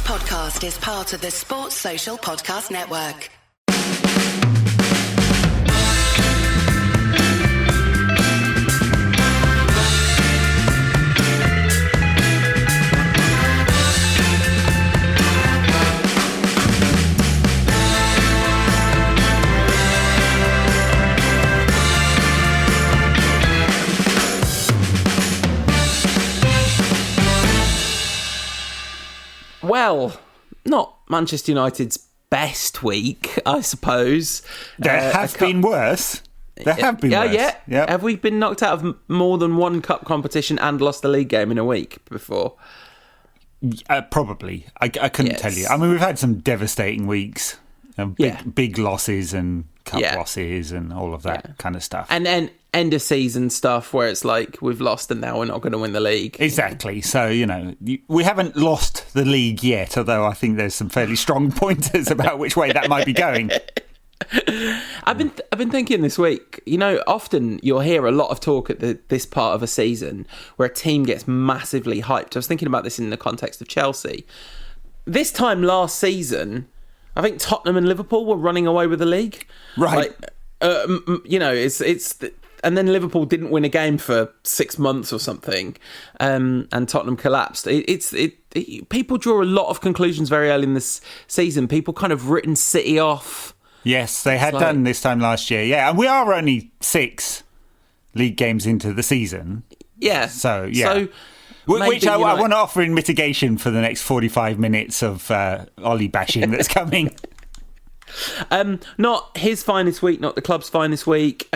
podcast is part of the Sports Social Podcast Network. Well, not Manchester United's best week, I suppose. There have been worse. There have been worse. Yeah. Yep. Have we been knocked out of more than one cup competition and lost a league game in a week before? Probably. I couldn't tell you. I mean, we've had some devastating weeks. Big losses and cup losses and all of that kind of stuff. And then end of season stuff where it's like we've lost and now we're not going to win the league. Exactly. So, we haven't lost the league yet, although I think there's some fairly strong pointers about which way that might be going. I've been thinking this week, often you'll hear a lot of talk at this part of a season where a team gets massively hyped. I was thinking about this in the context of Chelsea. This time last season, I think Tottenham and Liverpool were running away with the league. Right. And then Liverpool didn't win a game for 6 months or something, and Tottenham collapsed. People draw a lot of conclusions very early in this season. People kind of written City off. Yes, they had done this time last year. Yeah, and we are only 6 league games into the season. Yeah. So, which I want to offer in mitigation for the next 45 minutes of Ollie bashing that's coming. Not his finest week, not the club's finest week.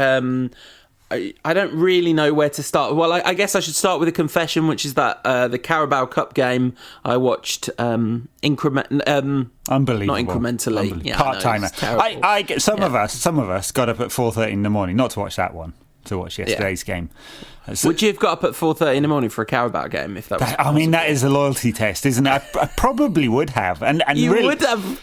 I don't really know where to start. Well, I guess I should start with a confession, which is that the Carabao Cup game I watched unbelievable, not incrementally, part-timer. I get some of us got up at 4:30 in the morning, not to watch that one, to watch yesterday's game. So, would you have got up at 4:30 in the morning for a Carabao game if that was possible? I mean, that is a loyalty test, isn't it? I probably would have, and you really, would have.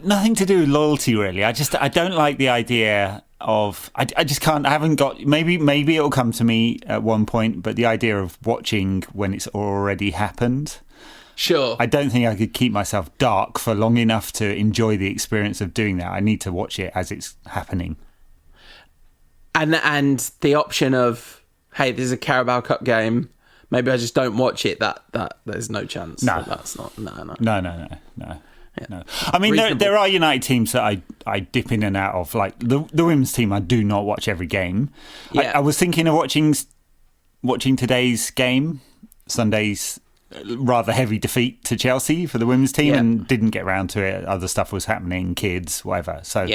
Nothing to do with loyalty, really. I don't like the idea of I just can't. I haven't got. Maybe it'll come to me at one point, but the idea of watching when it's already happened. Sure. I don't think I could keep myself dark for long enough to enjoy the experience of doing that. I need to watch it as it's happening. And the option of, hey, there's a Carabao Cup game, maybe I just don't watch it. That there's no chance. No, that's not. No. Yeah. No. I mean, there are United teams that I dip in and out of. Like the women's team, I do not watch every game. Yeah. I was thinking of watching today's game, Sunday's rather heavy defeat to Chelsea for the women's team, and didn't get around to it. Other stuff was happening, kids, whatever. So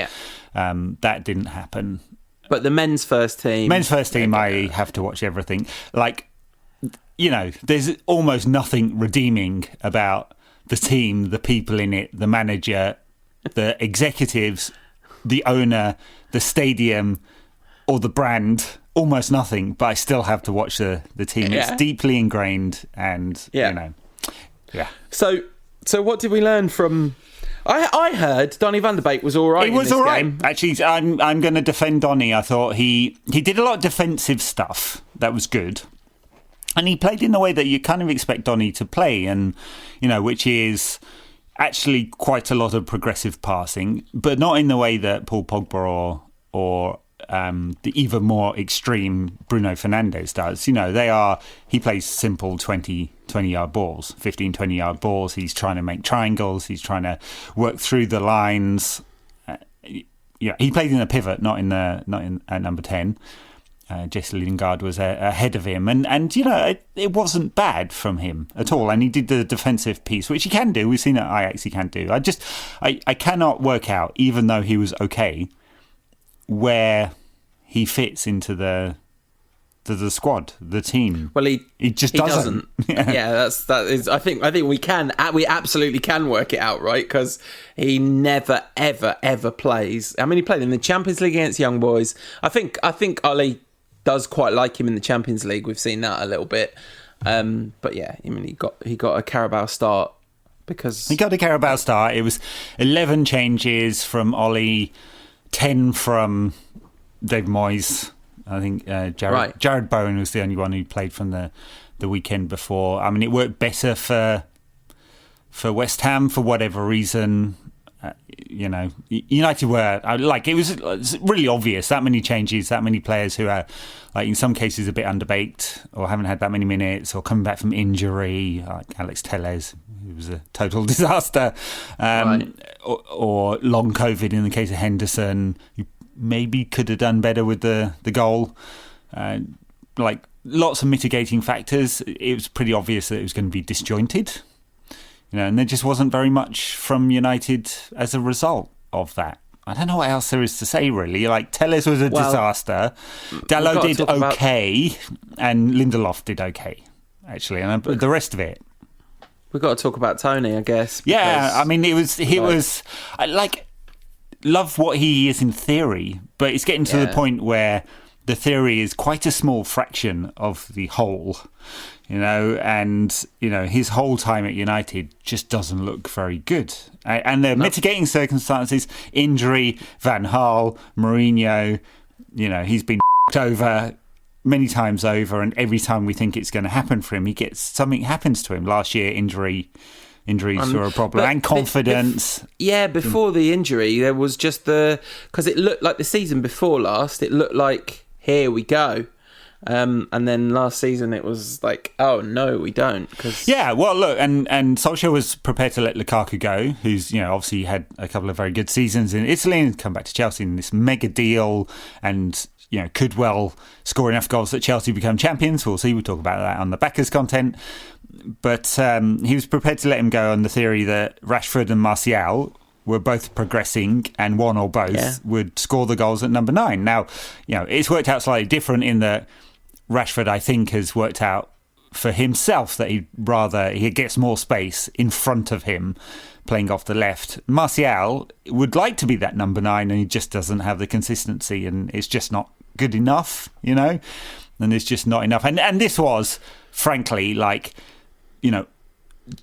that didn't happen. But the men's first team, I have to watch everything. Like, there's almost nothing redeeming about the team, the people in it, the manager, the executives, the owner, the stadium, or the brand. Almost nothing, but I still have to watch the team. It's deeply ingrained, and So what did we learn from? I heard Donny van de Beek was all right. He was all right. Game. Actually, I'm going to defend Donny. I thought he did a lot of defensive stuff that was good. And he played in the way that you kind of expect Donny to play, and which is actually quite a lot of progressive passing, but not in the way that Paul Pogba or the even more extreme Bruno Fernandes does. He plays simple 20-yard balls, 15, 20-yard balls. He's trying to make triangles. He's trying to work through the lines. He played in a pivot, not in at number 10. Jesse Lingard was ahead of him, and it wasn't bad from him at all. And he did the defensive piece, which he can do. We've seen at Ajax he can do. I cannot work out, even though he was okay, where he fits into the squad, the team. Well, he just doesn't. That is. I think we absolutely can work it out, right? Because he never ever plays. I mean, he played in the Champions League against young boys. I think Ollie does quite like him in the Champions League. We've seen that a little bit. But yeah, I mean, he got a Carabao start because he got a Carabao start. It was 11 changes from Ollie, 10 from Dave Moyes. I think Jared Bowen was the only one who played from the weekend before. I mean, it worked better for for West Ham for whatever reason. United were it was really obvious, that many changes, that many players who are in some cases a bit underbaked or haven't had that many minutes or coming back from injury, like Alex Telles, who was a total disaster, or long COVID in the case of Henderson, who maybe could have done better with the goal. Lots of mitigating factors. It was pretty obvious that it was going to be disjointed. And there just wasn't very much from United as a result of that. I don't know what else there is to say, really. Telles was a disaster. Dalot did okay, and Lindelof did okay, actually. And the rest of it. We've got to talk about Tony, I guess. Yeah, I mean, love what he is in theory, but it's getting to the point where the theory is quite a small fraction of the whole. His whole time at United just doesn't look very good. And the mitigating circumstances, injury, Van Gaal, Mourinho, he's been over many times over, and every time we think it's going to happen for him, something happens to him. Last year, injuries were a problem, and confidence. Before the injury, there was just because it looked like the season before last, it looked like, here we go. And then last season it was like, oh no, we don't. Look, and Solskjaer was prepared to let Lukaku go, who's obviously had a couple of very good seasons in Italy and come back to Chelsea in this mega deal, and could well score enough goals that Chelsea become champions. We'll see. We'll talk about that on the backers content. But he was prepared to let him go on the theory that Rashford and Martial were both progressing, and one or both would score the goals at number 9. Now, it's worked out slightly different in that Rashford, I think, has worked out for himself that he gets more space in front of him playing off the left. Martial would like to be that number 9, and he just doesn't have the consistency, and it's just not good enough, and it's just not enough. And this was, frankly,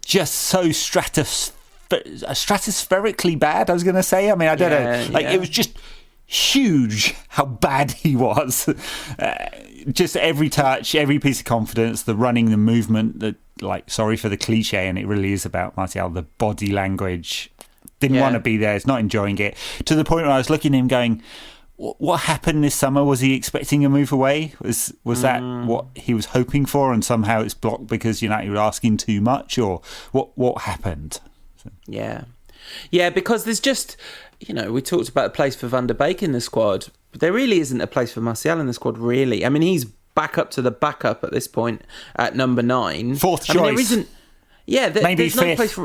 just so stratospherically bad, I was going to say. I mean, I don't know. It was just huge how bad he was. Just every touch, every piece of confidence, the running, the movement, sorry for the cliche, and it really is about Martial, the body language. Didn't want to be there, is not enjoying it. To the point where I was looking at him going, what happened this summer? Was he expecting a move away? Was that what he was hoping for, and somehow it's blocked because United were asking too much? Or what happened? Yeah, because there's just, we talked about a place for Van der Beek in the squad, but there really isn't a place for Martial in the squad, really. I mean, he's back up to the backup at this point at number 9. Fourth choice. There isn't. Maybe fifth.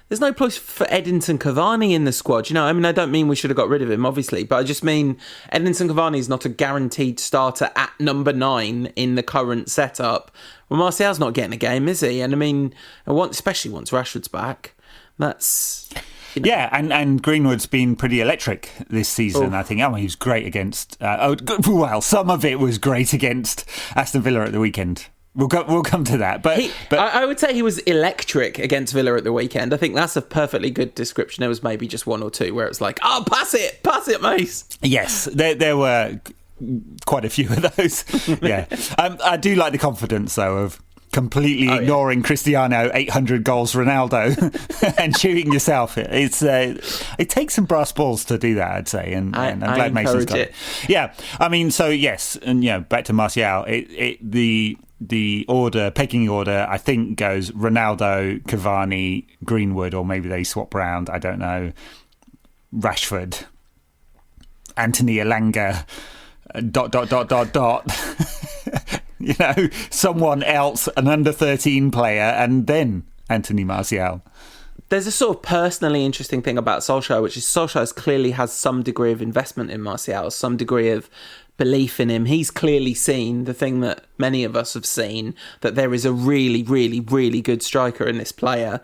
There's no place for Edinson Cavani in the squad. I mean, I don't mean we should have got rid of him, obviously, but I just mean Edinson Cavani is not a guaranteed starter at number 9 in the current setup. Well, Martial's not getting a game, is he? And I mean, especially once Rashford's back, that's... Yeah, and Greenwood's been pretty electric this season, I think. He was great against... some of it was great against Aston Villa at the weekend. We'll come to that. But I would say he was electric against Villa at the weekend. I think that's a perfectly good description. There was maybe just one or two where it's like, oh, pass it, Mace. Yes, there were quite a few of those. Yeah, I do like the confidence, though, of completely ignoring Cristiano 800 goals Ronaldo and shooting yourself. It takes some brass balls to do that, I'd say, and I'm glad Mason's got it. Yeah, I mean, so yes, and back to Martial, the order, pecking order, I think goes Ronaldo, Cavani, Greenwood, or maybe they swap round, I don't know, Rashford, Anthony Elanga, ... someone else, an under-13 player, and then Anthony Martial. There's a sort of personally interesting thing about Solskjaer, which is Solskjaer clearly has some degree of investment in Martial, some degree of belief in him. He's clearly seen the thing that many of us have seen, that there is a really, really, really good striker in this player.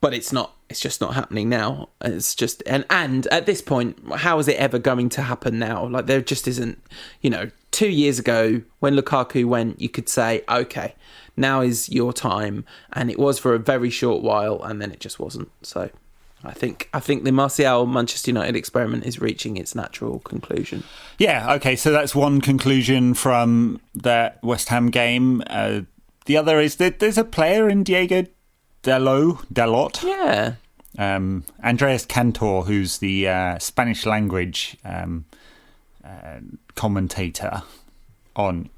But it's just not happening now. It's just, and at this point, how is it ever going to happen now? There just isn't, 2 years ago when Lukaku went, you could say, okay, now is your time. And it was for a very short while, and then it just wasn't. So I think the Martial Manchester United experiment is reaching its natural conclusion. Yeah, okay, so that's one conclusion from that West Ham game. The other is that there's a player in Diego Dalot. Yeah. Andreas Cantor, who's the Spanish language commentator on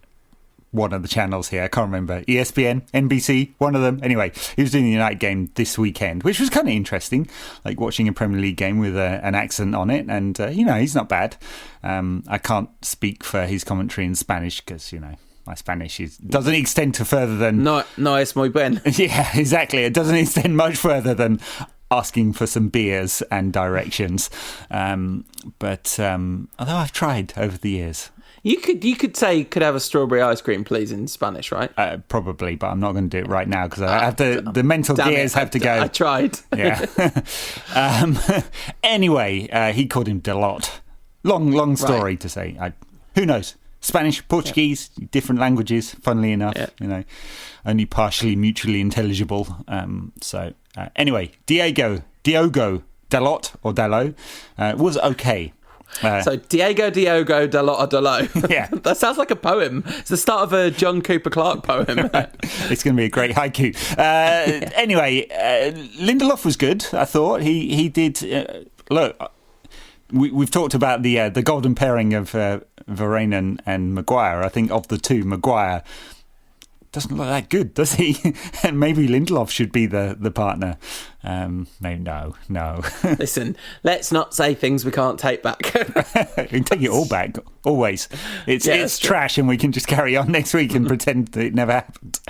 one of the channels here. I can't remember. ESPN, NBC, one of them. Anyway, he was doing the United game this weekend, which was kind of interesting, like watching a Premier League game with an accent on it. And, he's not bad. I can't speak for his commentary in Spanish because, my Spanish doesn't extend to further than... No es muy bien. Yeah, exactly. It doesn't extend much further than asking for some beers and directions. But although I've tried over the years... You could say, could have a strawberry ice cream, please, in Spanish, right? Probably, but I'm not going to do it right now because I have to. The mental gears have to go. I tried. Yeah. Anyway, he called him Dalot. Long story to say. Who knows? Spanish, Portuguese, different languages. Funnily enough, only partially mutually intelligible. Anyway, Diogo Dalot or Dalot was okay. So Diogo Dalot. Yeah. That sounds like a poem. It's the start of a John Cooper Clarke poem. It's going to be a great haiku. Anyway, Lindelof was good, I thought. He did... look, we've talked about the golden pairing of Varane and Maguire. I think of the two, Maguire doesn't look that good, does he? And maybe Lindelof should be the partner. Maybe no. Listen, let's not say things we can't take back. We can take it all back, always. It's trash and we can just carry on next week and pretend that it never happened.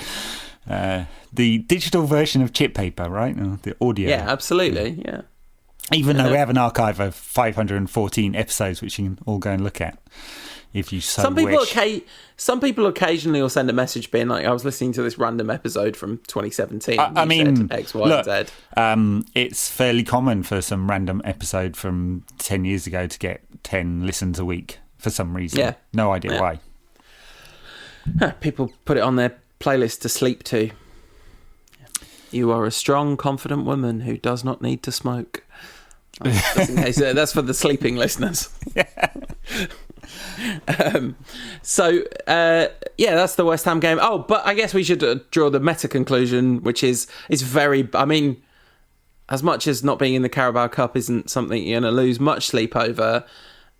The digital version of chip paper, right? The audio. Yeah, absolutely, yeah. Even though we have an archive of 514 episodes, which you can all go and look at. If you so wish. Some people occasionally will send a message being like, I was listening to this random episode from 2017. I mean, X, Y, look, and Z. It's fairly common for some random episode from 10 years ago to get 10 listens a week for some reason. Yeah. No idea why. People put it on their playlist to sleep to. You are a strong, confident woman who does not need to smoke. That's for the sleeping listeners. Yeah. That's the West Ham game. Oh, but I guess we should draw the meta conclusion, which is very... I mean, as much as not being in the Carabao Cup isn't something you're going to lose much sleep over,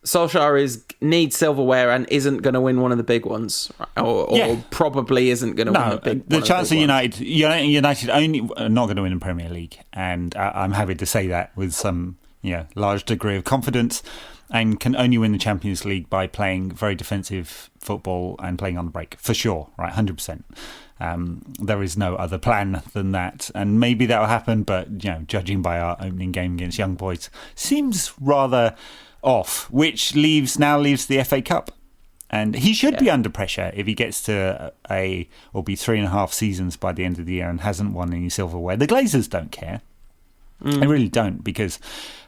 Solskjaer needs silverware and isn't going to win one of the big ones, or probably isn't going to win the big. The chance of United only not going to win the Premier League, and I'm happy to say that with some large degree of confidence, and can only win the Champions League by playing very defensive football and playing on the break, for sure, right, 100%. There is no other plan than that, and maybe that will happen, but judging by our opening game against Young Boys, seems rather off, which now leaves the FA Cup. And he should be under pressure if he gets to will be 3.5 seasons by the end of the year and hasn't won any silverware. The Glazers don't care. They really don't, because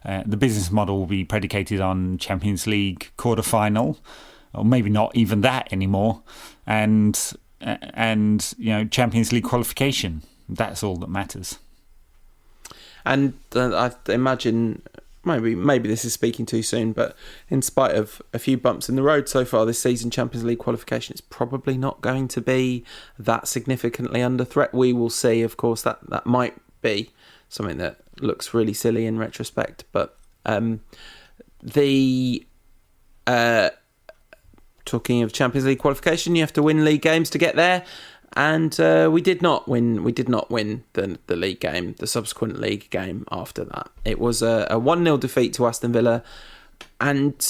the business model will be predicated on Champions League quarter-final, or maybe not even that anymore, and Champions League qualification. That's all that matters. And I imagine... Maybe this is speaking too soon, but in spite of a few bumps in the road so far this season, Champions League qualification is probably not going to be that significantly under threat. We will see, of course, that might be something that looks really silly in retrospect, but talking of Champions League qualification, you have to win league games to get there. And we did not win. We did not win the league game, the subsequent league game after that. It was a 1-0 defeat to Aston Villa. And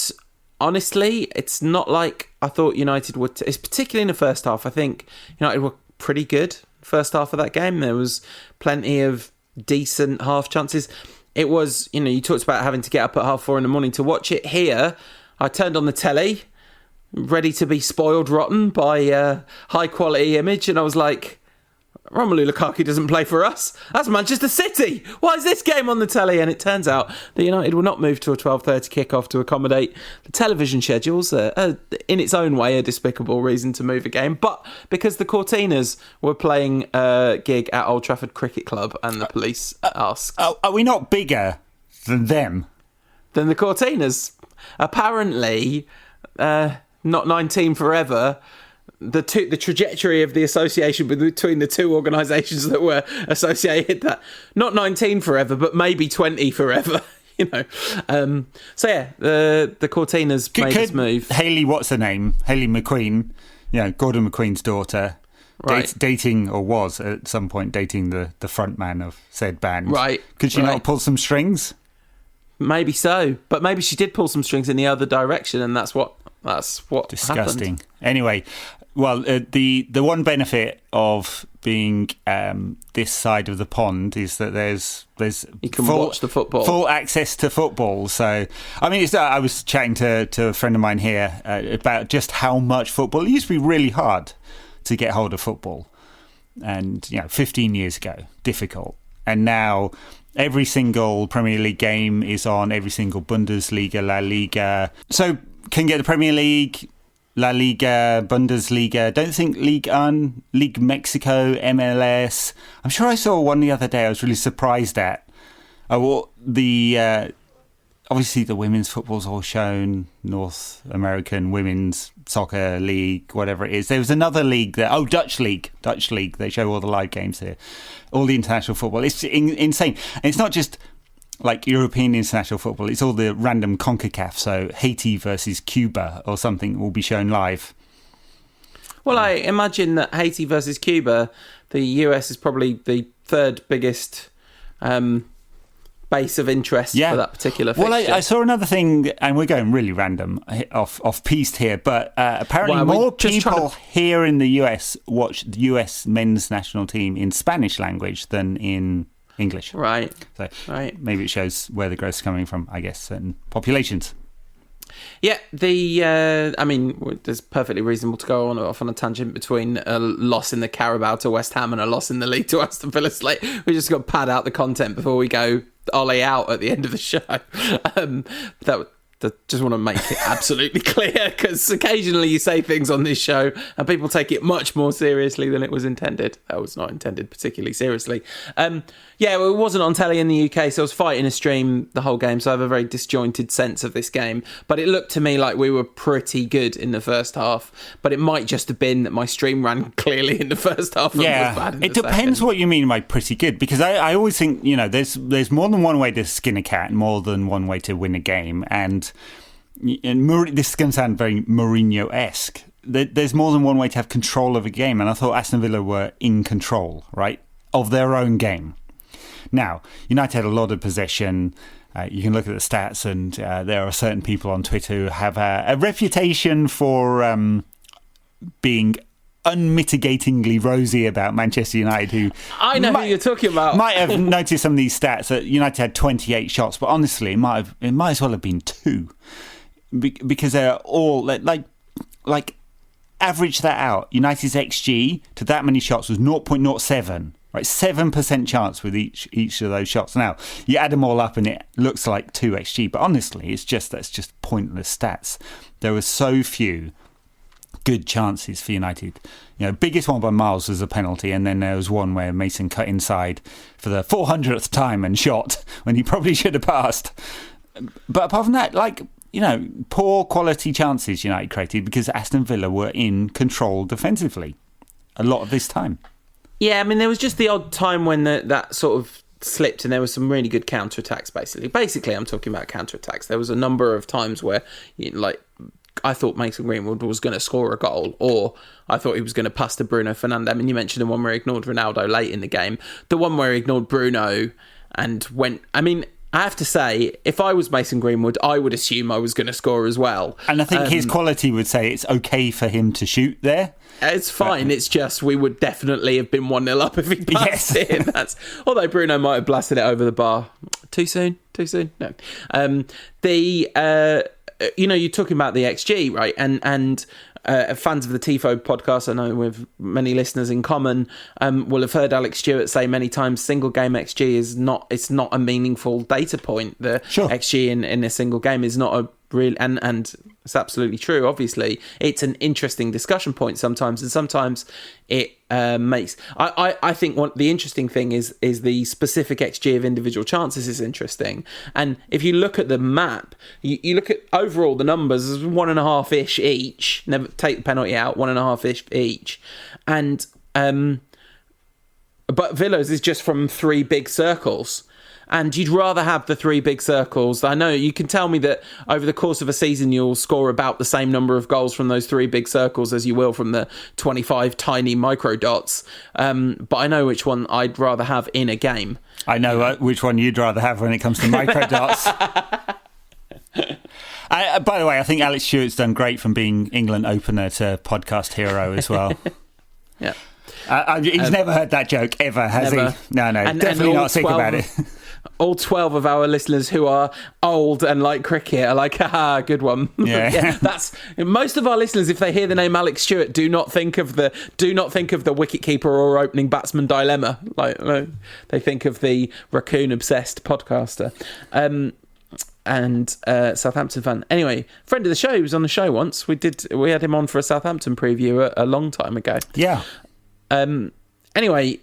honestly, it's not like I thought United would. It's particularly in the first half. I think United were pretty good first half of that game. There was plenty of decent half chances. It was, you talked about having to get up at 4:30 in the morning to watch it. Here, I turned on the telly, ready to be spoiled rotten by high quality image, and I was like, Romelu Lukaku doesn't play for us. That's Manchester City. Why is this game on the telly? And it turns out that United will not move to a 12:30 kickoff to accommodate the television schedules. In its own way, a despicable reason to move a game, but because the Cortinas were playing a gig at Old Trafford Cricket Club, and the police asked, "Are we not bigger than them?" Than the Cortinas? Apparently. Not 19 forever. the trajectory of the association between the two organisations that were associated, that not 19 forever, but maybe 20 forever. So yeah, the Cortinas made this move. Hayley, what's her name? Hayley McQueen, Gordon McQueen's daughter, right. dating, or was at some point dating the front man of said band. Right. Could she not pull some strings? Maybe so, but maybe she did pull some strings in the other direction, and that's what disgusting. happened. Anyway, well, the one benefit of being this side of the pond is that there's you can watch the football, full access to football. So I mean, I was chatting to a friend of mine here about just how much football. It used to be really hard to get hold of football, and 15 years ago, difficult, and now every single Premier League game is on, every single Bundesliga, La Liga. So can get the Premier League, La Liga, Bundesliga. Don't think Ligue 1, League Mexico, MLS. I'm sure I saw one the other day I was really surprised at. Obviously the women's football's all shown, North American Women's Soccer League, whatever it is. There was another league there. Oh, Dutch League. They show all the live games here. All the international football. It's insane. And it's not just like European international football. It's all the random CONCACAF. So Haiti versus Cuba or something will be shown live. Well, I imagine that Haiti versus Cuba, the US is probably the third biggest base of interest for that particular fixture. Well, I saw another thing, and we're going really random, off-piste here, but apparently more people here in the US watch the US men's national team in Spanish language than in English. Right. So maybe it shows where the growth's coming from, I guess, certain populations. Yeah, there's perfectly reasonable to go off on a tangent between a loss in the Carabao to West Ham and a loss in the league to Aston Villa. We just got to pad out the content before we go Ollie out at the end of the show. Just want to make it absolutely clear, because occasionally you say things on this show and people take it much more seriously than it was intended. That was not intended particularly seriously. It wasn't on telly in the UK, so I was fighting a stream the whole game, so I have a very disjointed sense of this game. But it looked to me like we were pretty good in the first half, but it might just have been that my stream ran clearly in the first half and was bad in the it depends second. What you mean by pretty good, because I always think, there's more than one way to skin a cat and more than one way to win a game, and this is going to sound very Mourinho-esque. There's more than one way to have control of a game, and I thought Aston Villa were in control, right, of their own game. Now, United had a lot of possession. You can look at the stats, and there are certain people on Twitter who have a reputation for being unmitigatingly rosy about Manchester United, who I know who you're talking about. Might have noticed some of these stats that United had 28 shots, but honestly, it might as well have been 2. Because they're all like average that out. United's XG to that many shots was 0.07, right? 7% chance with each of those shots. Now you add them all up and it looks like 2 XG, but honestly, that's just pointless stats. There were so few good chances for United. Biggest one by miles was a penalty, and then there was one where Mason cut inside for the 400th time and shot when he probably should have passed. But apart from that, poor quality chances United created because Aston Villa were in control defensively a lot of this time. Yeah, there was just the odd time when that sort of slipped and there was some really good counter-attacks, basically. Basically, I'm talking about counter-attacks. There was a number of times where, I thought Mason Greenwood was going to score a goal, or I thought he was going to pass to Bruno Fernandes. You mentioned the one where he ignored Ronaldo late in the game. The one where he ignored Bruno and went... I have to say, if I was Mason Greenwood, I would assume I was going to score as well. And I think his quality would say it's okay for him to shoot there. It's fine. It's just we would definitely have been 1-0 up if he passed it. Although Bruno might have blasted it over the bar. Too soon? No. You're talking about the XG, right? And fans of the Tifo podcast, I know with many listeners in common, will have heard Alex Stewart say many times, single game XG is not a meaningful data point. The XG in a single game is not a real, and it's absolutely true. Obviously, it's an interesting discussion point sometimes, and sometimes it makes. I think the interesting thing is the specific XG of individual chances is interesting. And if you look at the map, you look at overall the numbers, 1.5-ish each. Never take the penalty out, 1.5-ish each. And but Villa's is just from 3 big circles. And you'd rather have the 3 big circles. I know you can tell me that over the course of a season you'll score about the same number of goals from those 3 big circles as you will from the 25 tiny micro dots. But I know which one I'd rather have in a game. I know which one you'd rather have when it comes to micro dots. By the way, I think Alex Stewart's done great from being England opener to podcast hero as well. Yeah. He's never heard that joke ever, has never. he? No, definitely not think about it. All 12 of our listeners who are old and like cricket are like, haha, good one. Yeah. That's most of our listeners. If they hear the name Alex Stewart, do not think of the wicketkeeper or opening batsman dilemma. Like they think of the raccoon obsessed podcaster. And Southampton fan. Anyway, friend of the show, he was on the show once. We had him on for a Southampton preview a long time ago. Yeah. Anyway,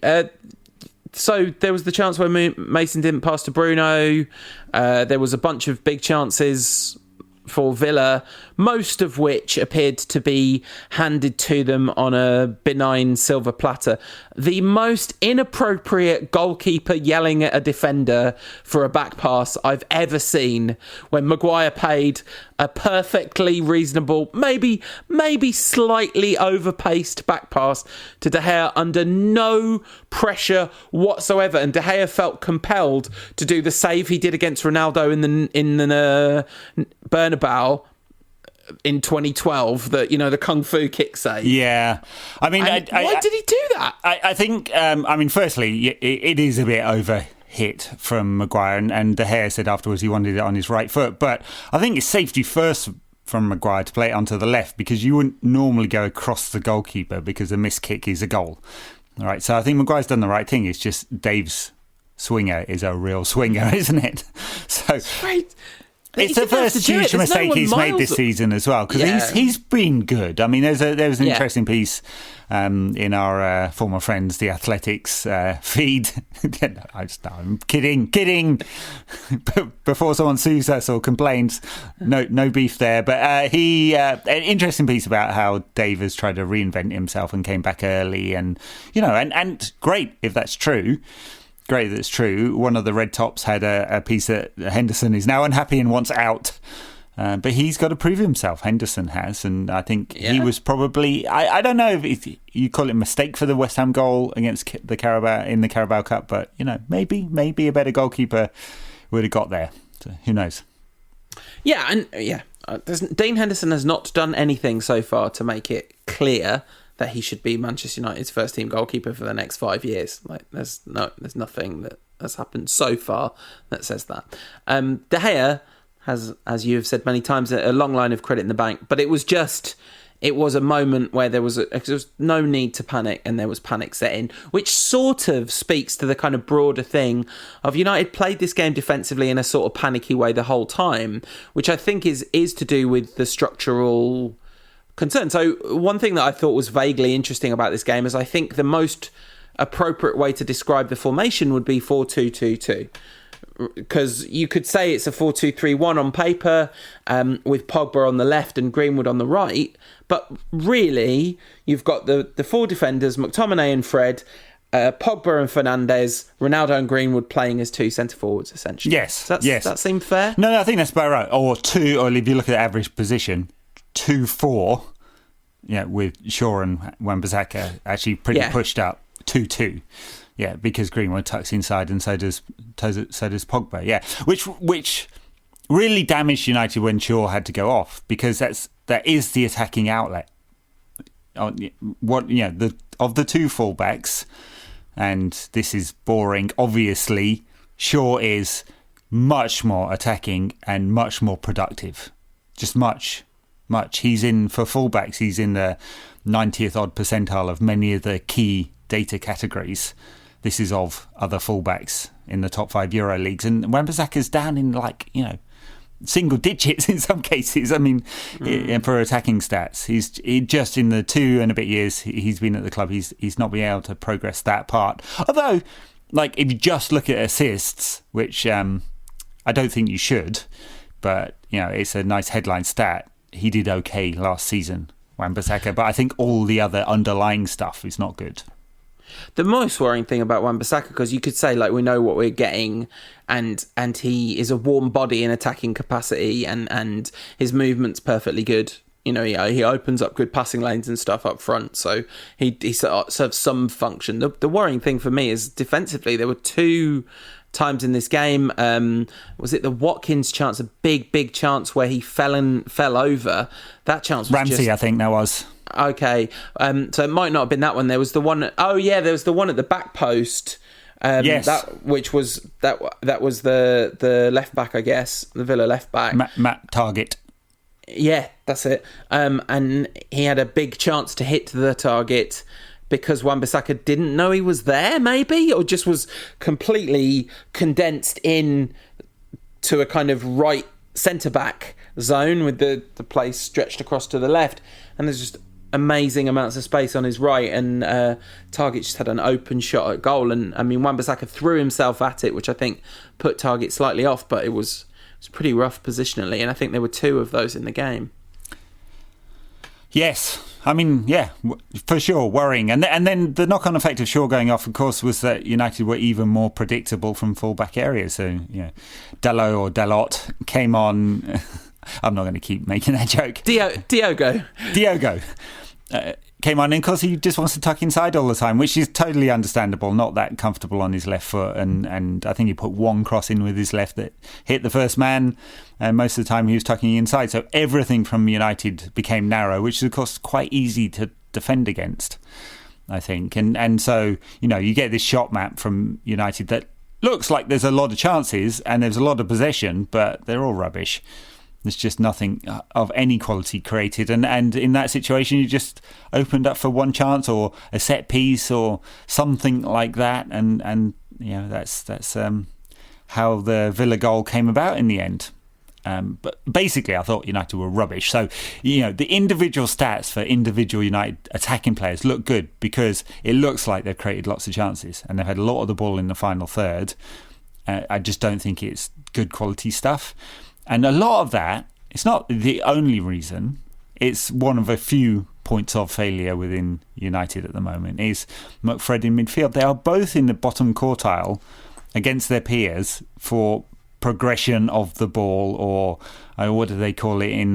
so there was the chance where Mason didn't pass to Bruno. There was a bunch of big chances for Villa, most of which appeared to be handed to them on a benign silver platter. The most inappropriate goalkeeper yelling at a defender for a back pass I've ever seen, when Maguire paid a perfectly reasonable, maybe slightly overpaced back pass to De Gea under no pressure whatsoever, and De Gea felt compelled to do the save he did against Ronaldo in the Bernabeu in 2012, the kung fu kick save. Yeah, I mean, why did he do that? I think, firstly, it is a bit overhit from Maguire, and De Gea said afterwards he wanted it on his right foot. But I think it's safety first from Maguire to play it onto the left, because you wouldn't normally go across the goalkeeper because a missed kick is a goal. All right, so I think Maguire's done the right thing. It's just Dave's swinger is a real swinger, isn't it? So right. It's the first huge mistake he's made this season as well, because he's been good. I mean, there was an interesting piece in our former friends, the Athletics feed. I'm kidding. Before someone sues us or complains, no beef there. But an interesting piece about how Dave has tried to reinvent himself and came back early, and and great if that's true. Great that's true. One of the Red Tops had a piece that Henderson is now unhappy and wants out. But he's got to prove himself. Henderson has. And I think he was probably... I don't know if you call it a mistake for the West Ham goal against the Carabao Cup, but, maybe a better goalkeeper would have got there. So who knows? Yeah, Dean Henderson has not done anything so far to make it clear that he should be Manchester United's first team goalkeeper for the next 5 years. Like, there's nothing that has happened so far that says that. De Gea has, as you have said many times, a long line of credit in the bank, but it was a moment where there was no need to panic, and there was panic set in, which sort of speaks to the kind of broader thing of United played this game defensively in a sort of panicky way the whole time, which I think is to do with the structural concern. So one thing that I thought was vaguely interesting about this game is I think the most appropriate way to describe the formation would be 4-2-2-2, because you could say it's a 4-2-3-1 on paper, with Pogba on the left and Greenwood on the right, but really you've got the 4 defenders, McTominay and Fred, Pogba and Fernandes, Ronaldo and Greenwood playing as 2 centre forwards essentially. Yes. That seem fair? No, I think that's about right. Or if you look at the average position, 2-4, with Shaw and Wan-Bissaka actually pretty pushed up. 2-2, because Greenwood tucks inside, and so does Pogba, which really damaged United when Shaw had to go off, because that is the attacking outlet. Of the 2 fullbacks, and this is boring. Obviously, Shaw is much more attacking and much more productive, just much. He's in, for fullbacks, he's in the 90th odd percentile of many of the key data categories. This is of other fullbacks in the top 5 Euro leagues, and Wan-Bissaka's down in single digits in some cases. I mean, for attacking stats, he just in the 2 and a bit years he's been at the club, he's not been able to progress that part. Although, like, if you just look at assists, which I don't think you should, but it's a nice headline stat. He did okay last season, Wan-Bissaka, but I think all the other underlying stuff is not good. The most worrying thing about Wan-Bissaka, because you could say, like, we know what we're getting, and he is a warm body in attacking capacity, and his movement's perfectly good. He opens up good passing lanes and stuff up front, so he serves some function. The worrying thing for me is defensively. There were 2 times in this game. Was it the Watkins chance? A big chance where he fell over. That chance was Ramsey, I think that was. Okay, so it might not have been that one. There was the one. There was the one at the back post. Yes, that was the left back, I guess, the Villa left back, Matt Target. Yeah, that's it. And he had a big chance to hit the target because Wan-Bissaka didn't know he was there, maybe, or just was completely condensed in to a kind of right centre-back zone with the place stretched across to the left. And there's just amazing amounts of space on his right, and Target just had an open shot at goal. And, I mean, Wan-Bissaka threw himself at it, which I think put Target slightly off, but it was pretty rough positionally, and I think there were 2 of those in the game. Yes, I mean, yeah, for sure, worrying. And then the knock-on effect of Shaw going off, of course, was that United were even more predictable from full-back areas. So, Dalot or Dalot came on. I'm not going to keep making that joke. Diogo. Came on, and of course he just wants to tuck inside all the time, which is totally understandable. Not that comfortable on his left foot, and I think he put one cross in with his left that hit the first man, and most of the time he was tucking inside. So everything from United became narrow, which is of course quite easy to defend against, I think. And so you get this shot map from United that looks like there's a lot of chances and there's a lot of possession, but they're all rubbish. There's just nothing of any quality created, and in that situation you just opened up for one chance or a set piece or something like that, and that's how the Villa goal came about in the end. But basically, I thought United were rubbish. So the individual stats for individual United attacking players look good because it looks like they've created lots of chances and they've had a lot of the ball in the final third. I just don't think it's good quality stuff. And a lot of that, it's not the only reason, it's one of a few points of failure within United at the moment, is McFred in midfield. They are both in the bottom quartile against their peers for progression of the ball, or what do they call it in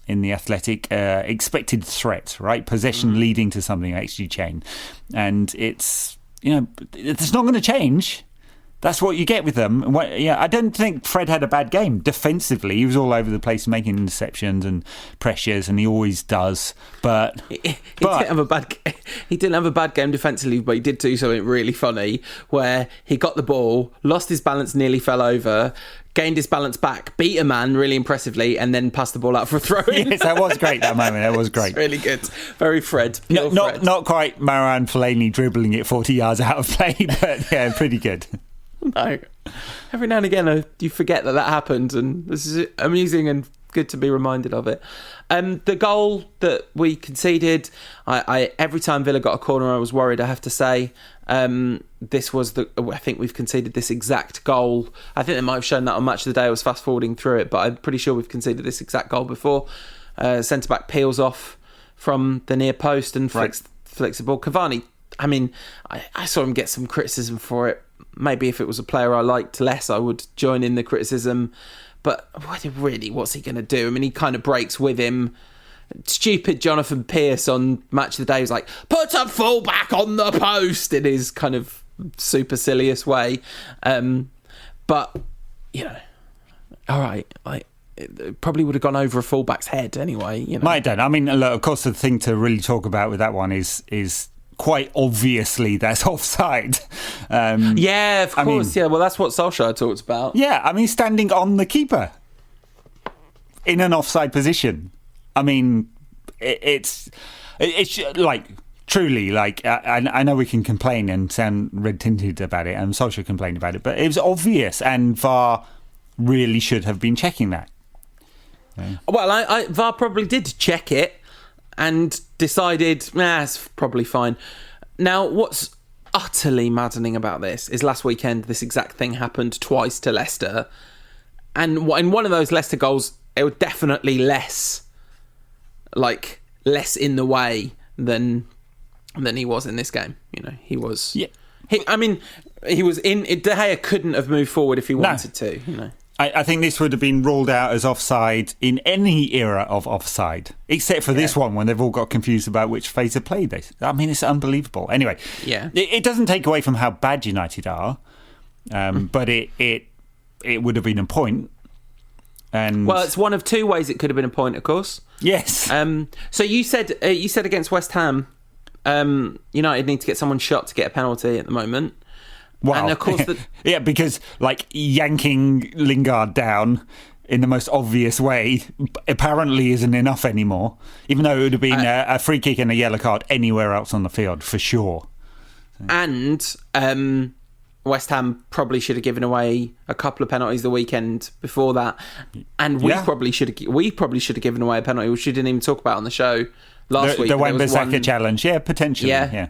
the athletic, expected threat, right? Possession leading to something, XG chain. And it's not going to change. That's what you get with them. I don't think Fred had a bad game defensively. He was all over the place making interceptions and pressures, and he always does. But he didn't have a bad game defensively, but he did do something really funny where he got the ball, lost his balance, nearly fell over, gained his balance back, beat a man really impressively, and then passed the ball out for a throw-in. Yes, that was great, that moment. That was great. It's really good. Very Fred. Not quite Marouane Fellaini dribbling it 40 yards out of play, but yeah, pretty good. No. Every now and again, you forget that happened, and this is amusing and good to be reminded of it. The goal that we conceded, I every time Villa got a corner, I was worried, I have to say. I think we've conceded this exact goal. I think they might have shown that on Match of the Day. I was fast forwarding through it, but I'm pretty sure we've conceded this exact goal before. Centre-back peels off from the near post and flicks the ball. Cavani, I mean, I saw him get some criticism for it. Maybe if it was a player I liked less, I would join in the criticism. But really, what's he going to do? I mean, he kind of breaks with him. Stupid Jonathan Pearce on Match of the Day was like, put a fullback on the post in his kind of supercilious way. But, all right, it probably would have gone over a fullback's head anyway. Might have done. I mean, look, of course, the thing to really talk about with that one is quite obviously that's offside. Yeah, of course. Well, that's what Solskjaer talked about. Yeah, I mean, standing on the keeper in an offside position. I mean, it's like truly like I know we can complain and sound red-tinted about it, and Solskjaer complained about it, but it was obvious, and VAR really should have been checking that. Well, I VAR probably did check it and decided, it's probably fine. Now, what's utterly maddening about this is last weekend this exact thing happened twice to Leicester, and in one of those Leicester goals it was definitely less in the way than he was in this game. He was he was in. De Gea couldn't have moved forward if he wanted to. I think this would have been ruled out as offside in any era of offside, except for this one when they've all got confused about which phase of play they. I mean, it's unbelievable. Anyway, it doesn't take away from how bad United are, but it would have been a point. And well, it's one of two ways it could have been a point, of course. Yes. So you said against West Ham, United need to get someone shot to get a penalty at the moment. Well, and of course, because yanking Lingard down in the most obvious way apparently isn't enough anymore. Even though it would have been a free kick and a yellow card anywhere else on the field for sure. And West Ham probably should have given away a couple of penalties the weekend before that, and we probably should have given away a penalty which we didn't even talk about on the show last week. The Wan-Bissaka challenge, potentially, yeah.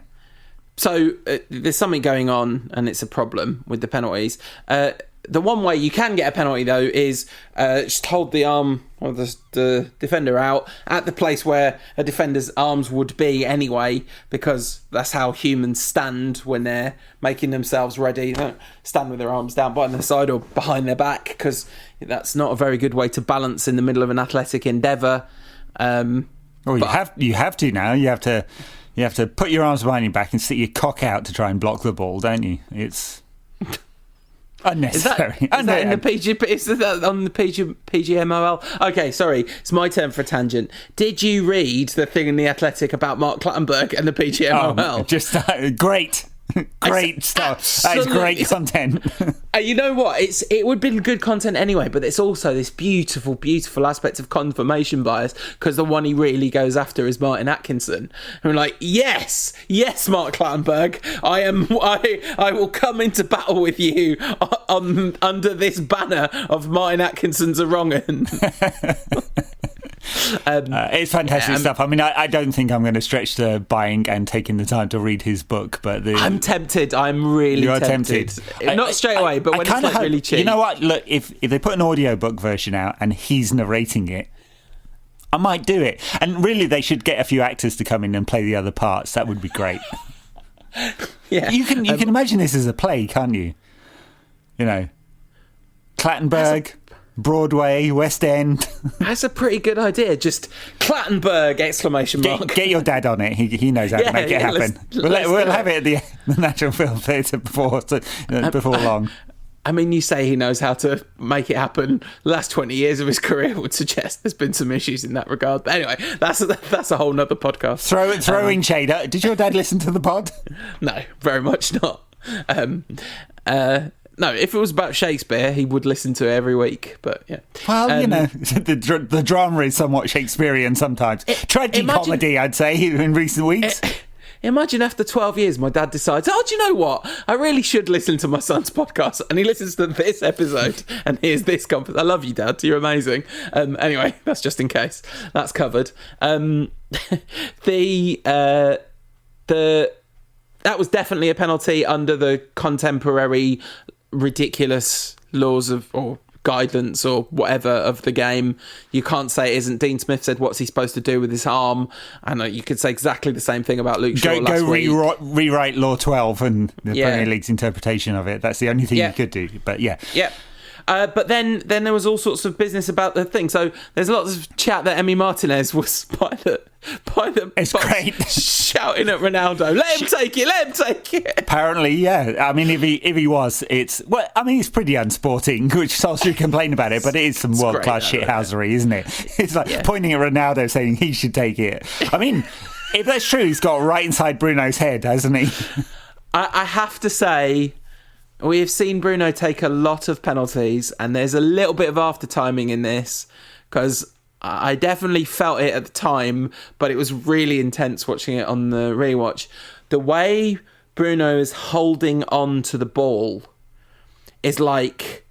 So there's something going on, and it's a problem with the penalties. The one way you can get a penalty, though, is just hold the arm of the defender out at the place where a defender's arms would be anyway, because that's how humans stand when they're making themselves ready. They don't stand with their arms down by their side or behind their back, because that's not a very good way to balance in the middle of an athletic endeavour. You have to now. You have to put your arms behind your back and stick your cock out to try and block the ball, don't you? It's unnecessary. Is that in the PG? Is that on the PGMOL? Okay, sorry, it's my turn for a tangent. Did you read the thing in The Athletic about Mark Clattenburg and the PGMOL? Just great. Great stuff. That is great content. You know what? It would be good content anyway, but it's also this beautiful, beautiful aspect of confirmation bias, because the one he really goes after is Martin Atkinson. And we're like, yes, Mark Clattenburg, I will come into battle with you under this banner of Martin Atkinson's a wrong-un. It's fantastic stuff. I mean, I don't think I'm going to stretch to buying and taking the time to read his book, but I'm tempted. I'm really tempted. Not straight away, but when it's really cheap. You know what? Look, if they put an audiobook version out and he's narrating it, I might do it. And really, they should get a few actors to come in and play the other parts. That would be great. Yeah, you can imagine this as a play, can't you? Clattenburg. Broadway, West End. That's a pretty good idea. Just Clattenburg! ! Get your dad on it. He knows how to make it happen. We'll have it at the National Film Theatre before long. I mean, you say he knows how to make it happen. The last 20 years of his career would suggest there's been some issues in that regard. But anyway, that's a whole nother podcast. Throwing shade. Did your dad listen to the pod? No, very much not. No, if it was about Shakespeare, he would listen to it every week. But yeah, well, the drama is somewhat Shakespearean sometimes. Tragic comedy, I'd say, in recent weeks. Imagine after 12 years, my dad decides, do you know what? I really should listen to my son's podcast, and he listens to this episode, and here's this conference. I love you, Dad. You're amazing. Anyway, that's just in case. That's covered. That was definitely a penalty under the contemporary ridiculous laws or guidance or whatever of the game. You can't say it isn't. Dean Smith said, what's he supposed to do with his arm? And you could say exactly the same thing about Luke Shaw last week. Rewrite Law 12 and the Premier League's interpretation of it. That's the only thing you could do. But yeah. But then there was all sorts of business about the thing. So there's lots of chat that Emiliano Martinez was by the it's box great. shouting at Ronaldo, let him take it. Apparently, yeah. I mean, if he was, it's pretty unsporting, which Solskjaer complain about it, but it is some world-class shithousery, isn't it? It's like pointing at Ronaldo saying he should take it. I mean, if that's true, he's got right inside Bruno's head, hasn't he? I have to say, we have seen Bruno take a lot of penalties, and there's a little bit of after timing in this, because I definitely felt it at the time, but it was really intense watching it on the rewatch. The way Bruno is holding on to the ball is like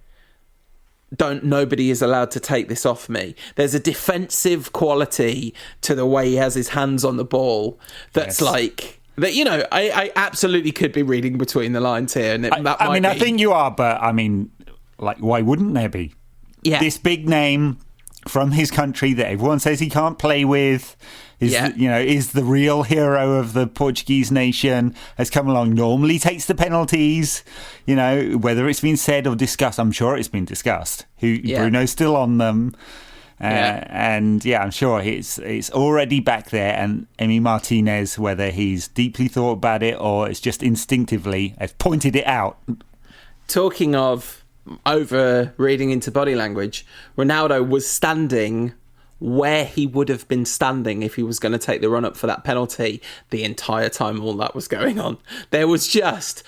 nobody is allowed to take this off me. There's a defensive quality to the way he has his hands on the ball that's like that. You know, I absolutely could be reading between the lines here, and I think you are, but I mean, like, why wouldn't there be? Yeah, this big name from his country that everyone says he can't play with. Is the real hero of the Portuguese nation, has come along, normally takes the penalties, you know, whether it's been said or discussed. I'm sure it's been discussed. Bruno's still on them. I'm sure it's already back there. And Emiliano Martinez, whether he's deeply thought about it or it's just instinctively, has pointed it out. Talking of over reading into body language, Ronaldo was standing where he would have been standing if he was going to take the run up for that penalty the entire time all that was going on. There was just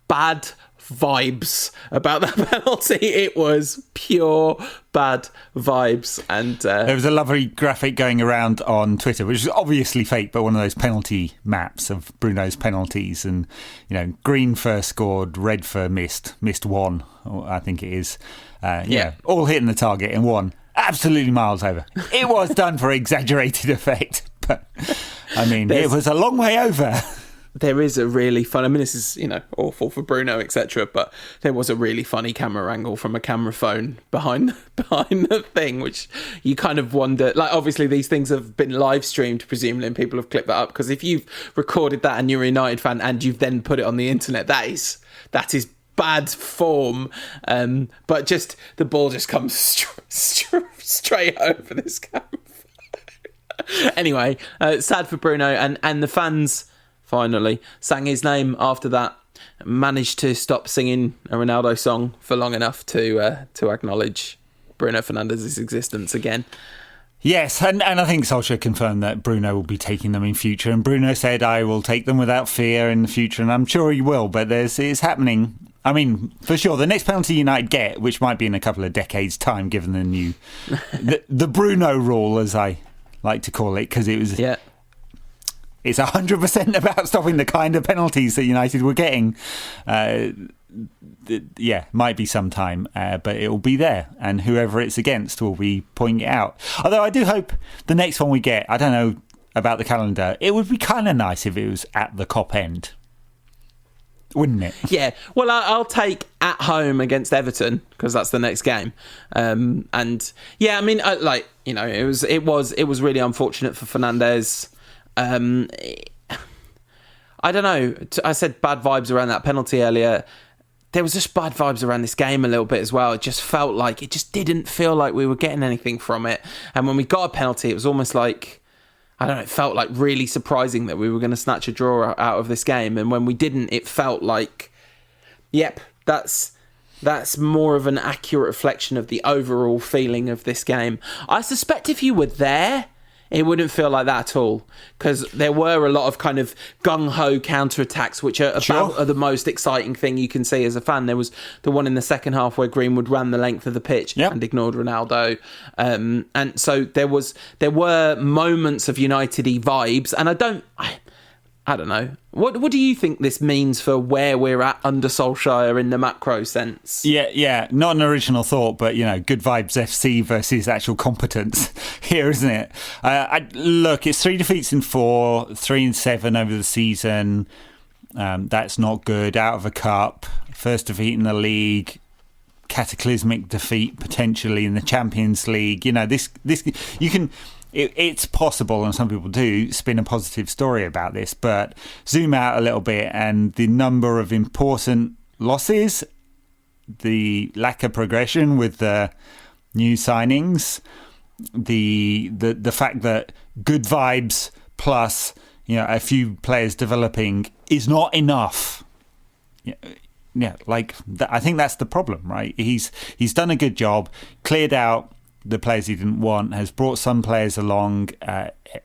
bad vibes about that penalty. It was pure bad vibes. And there was a lovely graphic going around on Twitter, which is obviously fake, but one of those penalty maps of Bruno's penalties, and you know, green for scored, red for missed one, I think it is. All hitting the target and one absolutely miles over. It was done for exaggerated effect, but I mean, it was a long way over. There is a really fun, I mean, this is, you know, awful for Bruno, etc., but there was a really funny camera angle from a camera phone behind the thing, which you kind of wonder, like, obviously these things have been live streamed, presumably, and people have clipped that up, because if you've recorded that and you're a United fan and you've then put it on the internet, that is bad form. But just the ball just comes straight over this camera phone. Anyway, sad for Bruno, and the fans finally sang his name after that, managed to stop singing a Ronaldo song for long enough to acknowledge Bruno Fernandes' existence again. Yes, and I think Solskjaer confirmed that Bruno will be taking them in future, and Bruno said, I will take them without fear in the future, and I'm sure he will, but it's happening. I mean, for sure, the next penalty United get, which might be in a couple of decades' time, given the new the Bruno rule, as I like to call it, because it was it's 100% about stopping the kind of penalties that United were getting. Might be some time, but it will be there, and whoever it's against will be pointing it out. Although I do hope the next one we get, I don't know about the calendar, it would be kind of nice if it was at the Kop end. Wouldn't it? Yeah. Well, I'll take at home against Everton, because that's the next game. And yeah, I mean, it was really unfortunate for Fernandes. I don't know. I said bad vibes around that penalty earlier. There was just bad vibes around this game a little bit as well. It just didn't feel like we were getting anything from it. And when we got a penalty, it was almost like, I don't know, it felt like really surprising that we were going to snatch a draw out of this game. And when we didn't, it felt like, yep, that's more of an accurate reflection of the overall feeling of this game. I suspect if you were there, it wouldn't feel like that at all, because there were a lot of kind of gung-ho counter-attacks, which are the most exciting thing you can see as a fan. There was the one in the second half where Greenwood ran the length of the pitch and ignored Ronaldo. And so there were moments of United-y vibes, and I don't know. What do you think this means for where we're at under Solskjaer in the macro sense? Yeah. Not an original thought, but, you know, good vibes FC versus actual competence here, isn't it? Look, it's 3 defeats in 4, 3 and 7 over the season. That's not good. Out of a cup, first defeat in the league, cataclysmic defeat potentially in the Champions League. You know, this you can. It's possible, and some people do, spin a positive story about this, but zoom out a little bit, and the number of important losses, the lack of progression with the new signings, the fact that good vibes plus, you know, a few players developing is not enough. Yeah, I think that's the problem, right? He's done a good job, cleared out the players he didn't want, has brought some players along,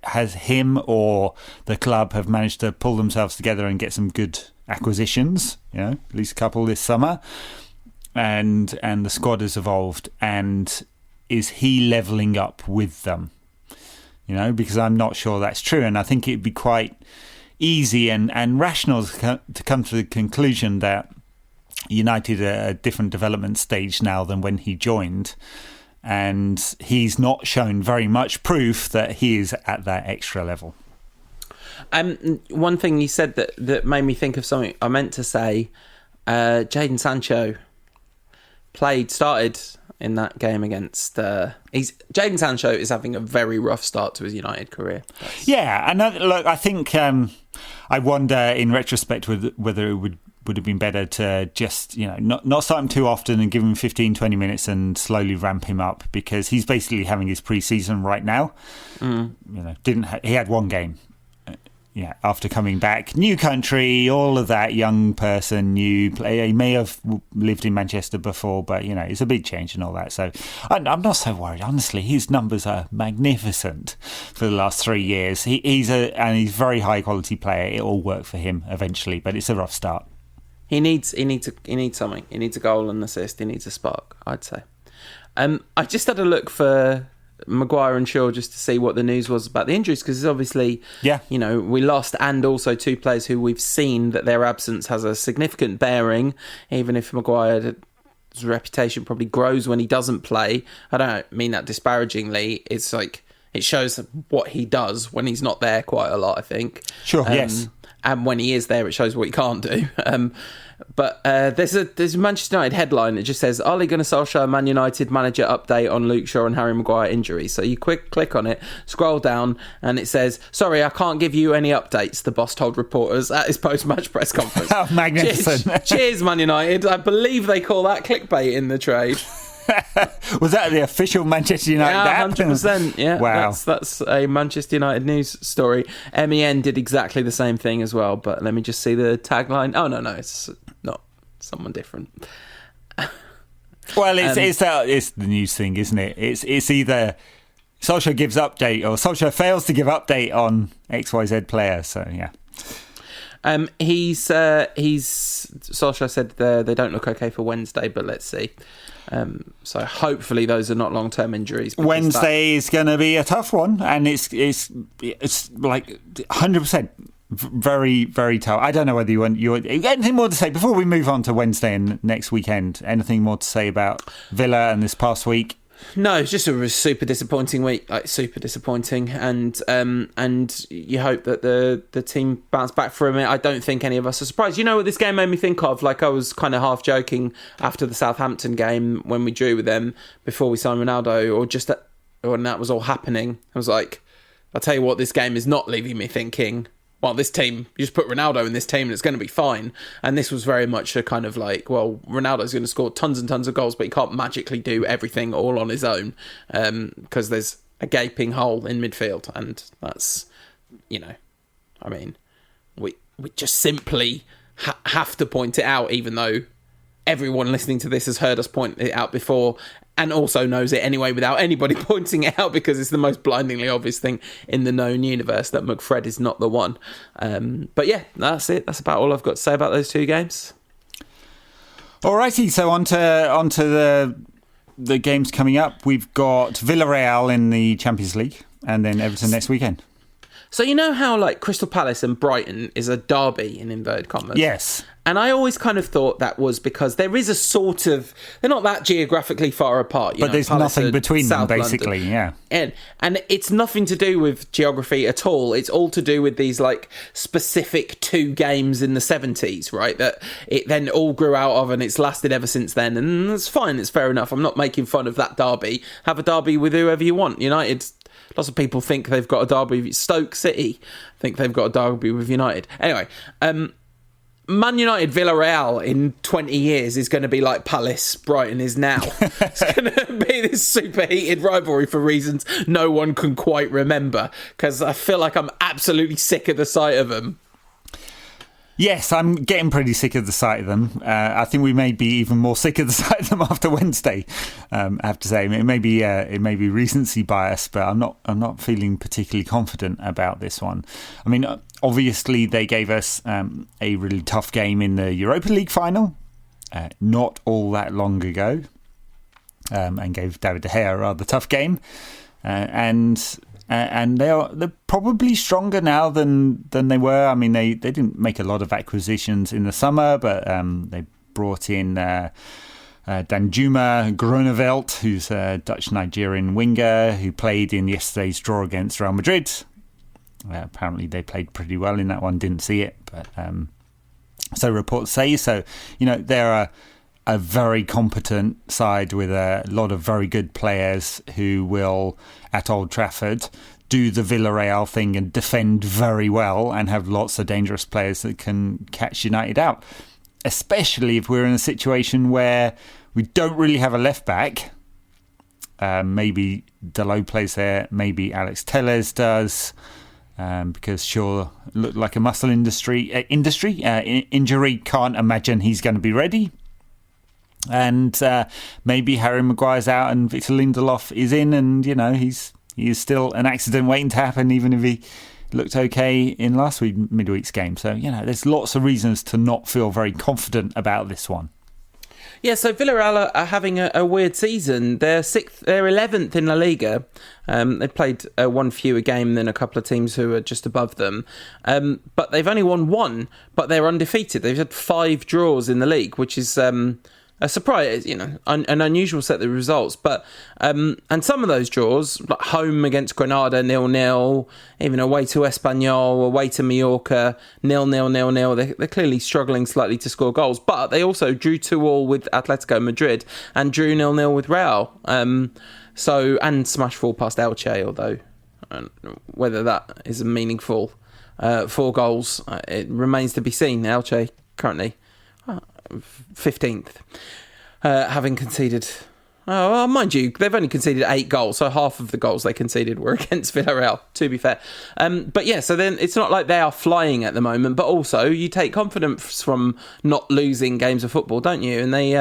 has him or the club have managed to pull themselves together and get some good acquisitions, you know, at least a couple this summer, and the squad has evolved. And is he levelling up with them? You know, because I'm not sure that's true, and I think it'd be quite easy and rational to come to the conclusion that United are a different development stage now than when he joined. And he's not shown very much proof that he is at that extra level. One thing you said that made me think of something I meant to say. Jadon Sancho started in that game against... Jadon Sancho is having a very rough start to his United career. Yeah, and look, I think I wonder in retrospect whether it would have been better to just, not start him too often and give him 15, 20 minutes and slowly ramp him up, because he's basically having his pre-season right now. He had one game. After coming back, new country, all of that, young person, new player. He may have lived in Manchester before, but it's a big change and all that. So I'm not so worried. Honestly, his numbers are magnificent for the last 3 years. He's a very high quality player. It will work for him eventually, but it's a rough start. He needs something. He needs a goal and assist. He needs a spark, I'd say. I just had a look for Maguire and Shaw just to see what the news was about the injuries, because obviously, we lost, and also two players who we've seen that their absence has a significant bearing, even if Maguire's reputation probably grows when he doesn't play. I don't mean that disparagingly. It's like, it shows what he does when he's not there quite a lot, I think. Sure, yes. And when he is there, it shows what he can't do. But there's a Manchester United headline that just says, Ole Gunnar Solskjaer Man United manager update on Luke Shaw and Harry Maguire injuries. So you click on it, scroll down, and it says, sorry, I can't give you any updates, the boss told reporters at his post-match press conference. Oh, magnificent. Cheers, Man United. I believe they call that clickbait in the trade. Was that the official Manchester United app? 100%. Yeah, wow. That's a Manchester United news story. MEN did exactly the same thing as well, but let me just see the tagline. Oh, no, it's not someone different. Well, it's the news thing, isn't it? It's either Solskjaer gives update or Solskjaer fails to give update on XYZ player, so yeah. Solskjaer said they don't look okay for Wednesday, but let's see. So hopefully those are not long-term injuries. Wednesday is going to be a tough one, and it's like 100% very, very tough. I don't know whether you want anything more to say before we move on to Wednesday and next weekend. Anything more to say about Villa and this past week? No, it's just a super disappointing week, super disappointing, and you hope that the team bounce back from it. I don't think any of us are surprised. You know what this game made me think of? Like, I was kind of half joking after the Southampton game when we drew with them before we signed Ronaldo, or when that was all happening. I was like, I'll tell you what, this game is not leaving me thinking, well, this team, you just put Ronaldo in this team and it's going to be fine. And this was very much a kind of like, well, Ronaldo's going to score tons and tons of goals, but he can't magically do everything all on his own, because there's a gaping hole in midfield. And that's, we just simply have to point it out, even though everyone listening to this has heard us point it out before and also knows it anyway without anybody pointing it out, because it's the most blindingly obvious thing in the known universe that McFred is not the one. But yeah, that's it. That's about all I've got to say about those two games. Alrighty, so on to the games coming up. We've got Villareal in the Champions League and then Everton next weekend. So you know how like Crystal Palace and Brighton is a derby in inverted commas? Yes. And I always kind of thought that was because there is a sort of... They're not that geographically far apart. But there's Palace nothing between South them, basically, London. yeah. And it's nothing to do with geography at all. It's all to do with these like specific two games in the 70s, right? That it then all grew out of, and it's lasted ever since then. And it's fine, it's fair enough. I'm not making fun of that derby. Have a derby with whoever you want. United... Lots of people think they've got a derby with Stoke City. Think they've got a derby with United. Anyway, Man United Villareal in 20 years is going to be like Palace Brighton is now. It's going to be this super heated rivalry for reasons no one can quite remember, because I feel like I'm absolutely sick of the sight of them. Yes, I'm getting pretty sick of the sight of them. I think we may be even more sick of the sight of them after Wednesday. I have to say, it may be recency bias, but I'm not feeling particularly confident about this one. I mean, obviously they gave us a really tough game in the Europa League final, not all that long ago, and gave David De Gea a rather tough game, and they're probably stronger now than they were. I mean, they didn't make a lot of acquisitions in the summer, but they brought in Danjuma Groeneveld, who's a Dutch-Nigerian winger who played in yesterday's draw against Real Madrid. Apparently they played pretty well in that one, didn't see it, but so reports say. So, they're a very competent side with a lot of very good players who will, at Old Trafford, do the Villareal thing and defend very well and have lots of dangerous players that can catch United out. Especially if we're in a situation where we don't really have a left back. Maybe Dalot plays there, maybe Alex Telles does, because Shaw looked like a muscle injury. Can't imagine he's going to be ready. And maybe Harry Maguire's out and Victor Lindelof is in, and he is still an accident waiting to happen, even if he looked okay in last midweek's game. So there's lots of reasons to not feel very confident about this one. Yeah, so Villarreal are having a weird season. They're 11th in La Liga. They played one fewer game than a couple of teams who are just above them. But they've only won one, but they're undefeated. They've had 5 draws in the league, which is a surprise, an unusual set of results. But and some of those draws, like home against Granada 0-0, even away to Espanyol, away to Mallorca 0-0, they're clearly struggling slightly to score goals. But they also drew 2-2 with Atletico Madrid and drew 0-0 with Real. And smashed 4 past Elche, although whether that is a meaningful 4 goals, it remains to be seen. Elche currently 15th, having conceded. Oh, mind you, they've only conceded 8 goals, so half of the goals they conceded were against Villarreal, to be fair. But yeah, so then it's not like they are flying at the moment, but also you take confidence from not losing games of football, don't you? And they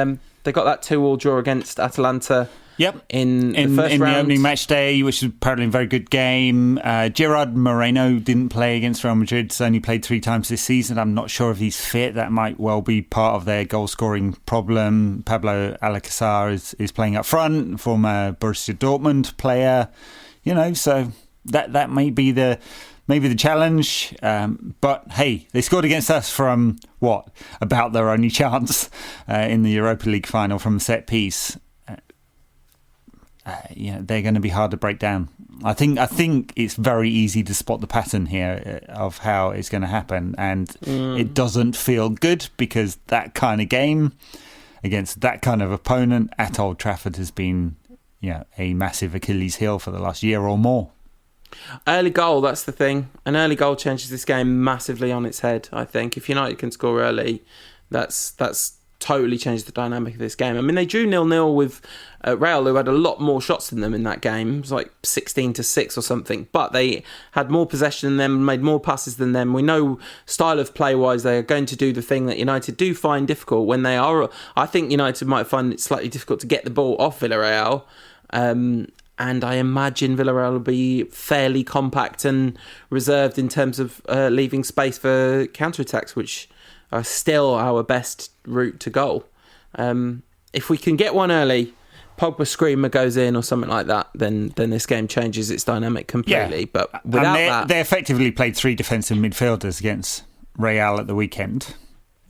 got that 2-2 draw against Atalanta. Yep, in the first round. The opening match day, which was apparently a very good game. Gerard Moreno didn't play against Real Madrid. He's only played 3 times this season. I'm not sure if he's fit. That might well be part of their goal-scoring problem. Pablo Alcácer is playing up front, former Borussia Dortmund player. So that may be the challenge. But hey, they scored against us from about their only chance in the Europa League final from a set piece. They're going to be hard to break down. I think it's very easy to spot the pattern here of how it's going to happen, and it doesn't feel good because that kind of game against that kind of opponent at Old Trafford has been, a massive Achilles heel for the last year or more. Early goal, that's the thing. An early goal changes this game massively on its head. I think if United can score early, that's totally changed the dynamic of this game. I mean, they drew 0-0 with Real, who had a lot more shots than them in that game. It was like 16-6 or something. But they had more possession than them, made more passes than them. We know, style of play-wise, they are going to do the thing that United do find difficult when they are. I think United might find it slightly difficult to get the ball off Villarreal. And I imagine Villarreal will be fairly compact and reserved in terms of leaving space for counter-attacks, which are still our best route to goal. If we can get one early, Pogba screamer goes in or something like that, then this game changes its dynamic completely. Yeah. But without they effectively played 3 defensive midfielders against Real at the weekend.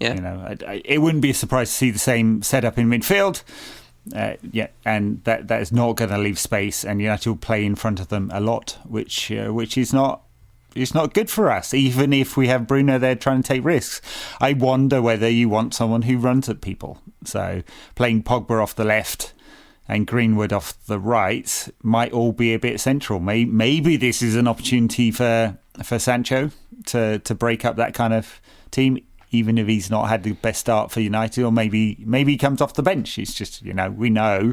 Yeah, it wouldn't be a surprise to see the same setup in midfield. And that is not going to leave space, and United will play in front of them a lot, which is not. It's not good for us, even if we have Bruno there trying to take risks. I wonder whether you want someone who runs at people. So playing Pogba off the left and Greenwood off the right might all be a bit central. Maybe this is an opportunity for Sancho to break up that kind of team, even if he's not had the best start for United, or maybe he comes off the bench. It's just, we know.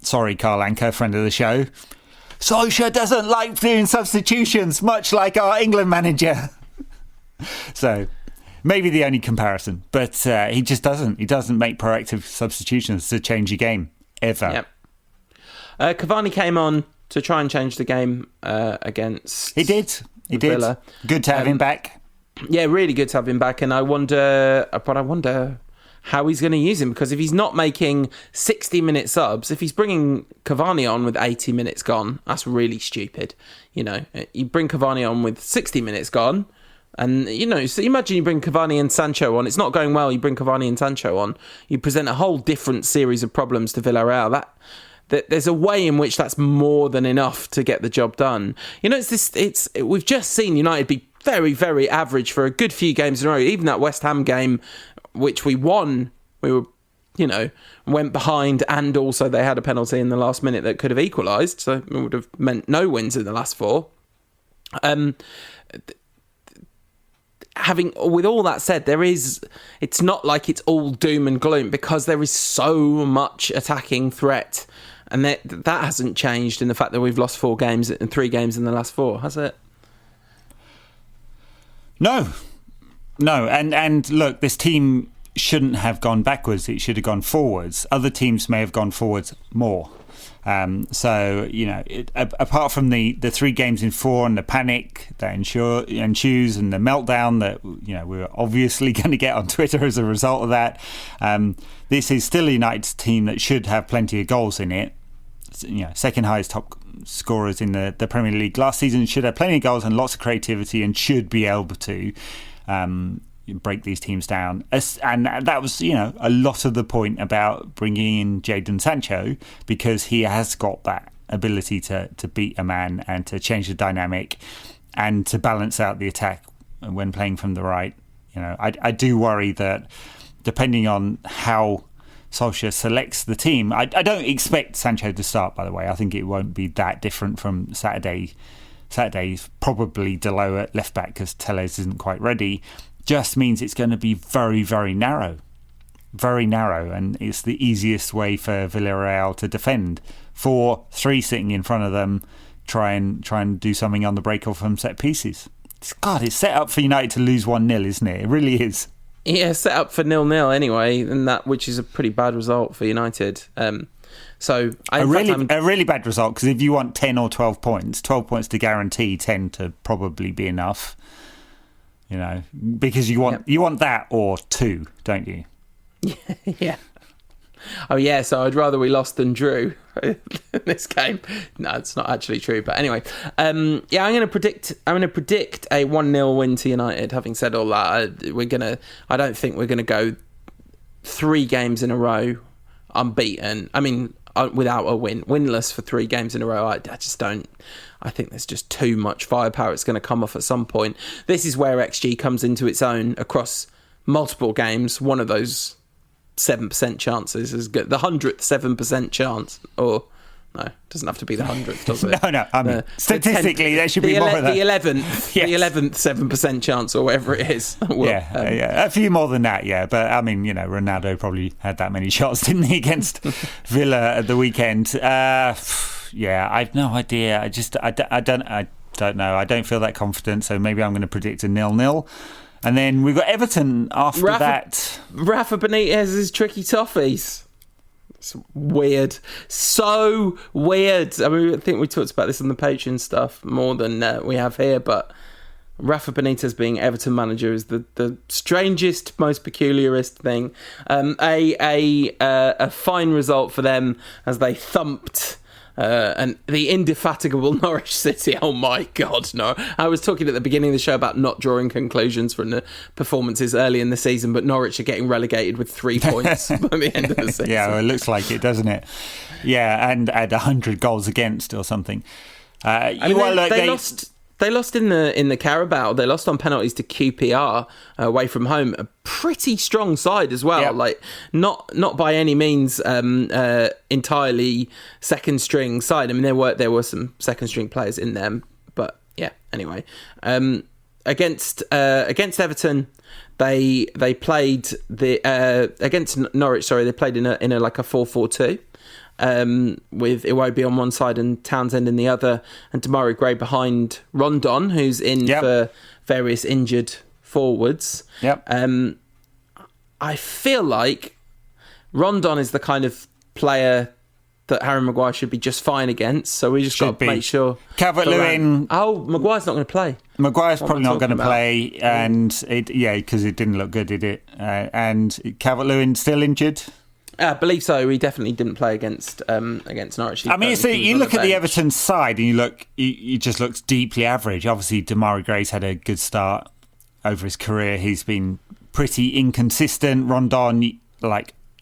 Sorry, Carl Anker, friend of the show. Solskjaer doesn't like doing substitutions, much like our England manager. So, maybe the only comparison. But he just doesn't. He doesn't make proactive substitutions to change a game, ever. Yep. Cavani came on to try and change the game against Villa. Good to have him back. Yeah, really good to have him back. And I wonder how he's going to use him, because if he's not making 60-minute subs, if he's bringing Cavani on with 80 minutes gone, that's really stupid. You bring Cavani on with 60 minutes gone, And, so imagine you bring Cavani and Sancho on. It's not going well. You bring Cavani and Sancho on. You present a whole different series of problems to Villareal. There's a way in which that's more than enough to get the job done. We've just seen United be very, very average for a good few games in a row. Even that West Ham game, which we won, we were, went behind, and also they had a penalty in the last minute that could have equalised. So it would have meant no wins in the last four. With all that said, it's not like it's all doom and gloom, because there is so much attacking threat, and that hasn't changed in the fact that we've lost 4 games and 3 games in the last 4, has it? No, and look, this team shouldn't have gone backwards; it should have gone forwards. Other teams may have gone forwards more. So, apart from the 3 games in 4 and the panic that ensues and the meltdown that, we were obviously going to get on Twitter as a result of that, this is still a United team that should have plenty of goals in it. Second highest top scorers in the Premier League last season, should have plenty of goals and lots of creativity, and should be able to break these teams down. And that was, a lot of the point about bringing in Jadon Sancho, because he has got that ability to beat a man and to change the dynamic and to balance out the attack when playing from the right. I do worry that depending on how Solskjaer selects the team, I don't expect Sancho to start, by the way. I think it won't be that different from Saturday. Saturday's probably Dalot at left back because Telles isn't quite ready. Just means it's going to be very, very narrow, and it's the easiest way for Villareal to defend. 4-3 sitting in front of them, try and do something on the break or from set pieces. It's set up for United to lose 1-0, isn't it? It really is. Yeah, set up for 0-0 anyway, and which is a pretty bad result for United. So a really bad result, because if you want 10 or 12 points to guarantee 10 to probably be enough. Because you want that or 2, don't you? Yeah. Oh yeah. So I'd rather we lost than drew in this game. No, it's not actually true. But anyway, I'm going to predict a 1-0 win to United. Having said all that, I don't think we're gonna go 3 games in a row unbeaten. I mean, without a winless for 3 games in a row. I just don't. I think there's just too much firepower. It's going to come off at some point. This is where XG comes into its own across multiple games. One of those 7% chances is good. The 100th 7% chance, or no, it doesn't have to be the 100th, does it? No. I mean, statistically, there should be more of that. The 11th, yes. The 11th 7% chance, or whatever it is. A few more than that, yeah. But I mean, Ronaldo probably had that many shots, didn't he, against Villa at the weekend? I've no idea. I don't know. I don't feel that confident, so maybe I'm going to predict a 0-0. And then we've got Everton after that. Rafa Benitez's tricky toffees. It's weird. So weird. I mean, I think we talked about this on the Patreon stuff more than we have here, but Rafa Benitez being Everton manager is the strangest, most peculiarist thing. A fine result for them as they thumped and the indefatigable Norwich City. Oh my God, no. I was talking at the beginning of the show about not drawing conclusions from the performances early in the season, but Norwich are getting relegated with 3 points by the end of the season. Yeah, well, it looks like it, doesn't it? Yeah, and at 100 goals against or something. They lost in the Carabao. They lost on penalties to QPR away from home. A pretty strong side as well. Yep. Like not by any means entirely second string side. I mean, there were some second string players in them, but yeah. Anyway, against Everton, they played against Norwich. Sorry, they played in a like a 4-4-2. With Iwobi on one side and Townsend in the other, and Demarai Gray behind Rondon, who's in for various injured forwards. I feel like Rondon is the kind of player that Harry Maguire should be just fine against, so we just got to make sure. Calvert-Lewin... Maguire's not going to play. Maguire's probably not going to play, and because it didn't look good, did it? And Calvert-Lewin still injured? I believe so. He definitely didn't play against Norwich. I mean, you look at the Everton side and you just looks deeply average. Obviously, Demarai Gray's had a good start. over his career, he's been pretty inconsistent. Rondon,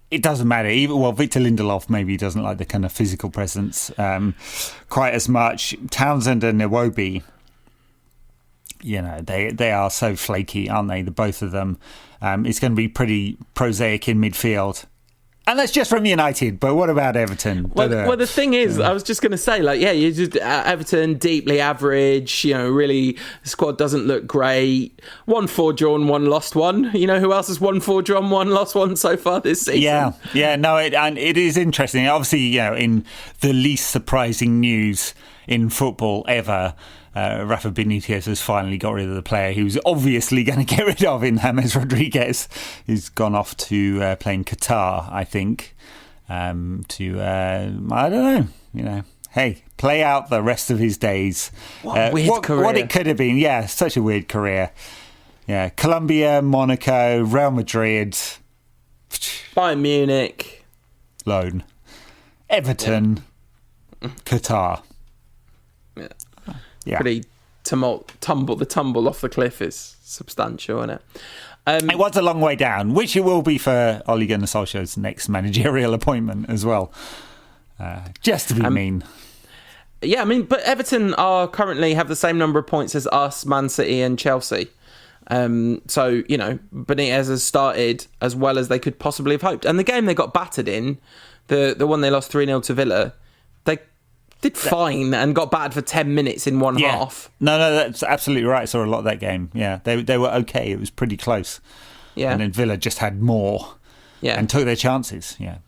it doesn't matter. Victor Lindelof maybe doesn't like the kind of physical presence quite as much. Townsend and Iwobi, they are so flaky, aren't they? The both of them. It's going to be pretty prosaic in midfield. And that's just from United, but what about Everton? Well, the thing is, I was just going to say, you just Everton deeply average. Really, the squad doesn't look great. 1-4 drawn, 1 lost 1. Who else has 1-4 drawn, 1 lost 1 so far this season? Yeah. No, it is interesting. Obviously, in the least surprising news in football ever, Rafa Benitez has finally got rid of the player he was obviously going to get rid of in James Rodriguez, who's gone off to play in Qatar, I think. I don't know. Hey, play out the rest of his days. What a weird career. What it could have been. Yeah, such a weird career. Yeah, Colombia, Monaco, Real Madrid, Bayern Munich, loan, Everton, Qatar. Yeah. Pretty tumble. The tumble off the cliff is substantial, isn't it? It was a long way down, which it will be for Ole Gunnar Solskjaer's next managerial appointment as well. Just to be mean. Yeah, but Everton are currently have the same number of points as us, Man City and Chelsea. So, Benitez has started as well as they could possibly have hoped. And the game they got battered in, the one they lost 3-0 to Villa, they did fine and got battered for 10 minutes in one half. No, that's absolutely right. I saw a lot of that game. Yeah, they were okay. It was pretty close. Yeah. And then Villa just had more and took their chances. Yeah.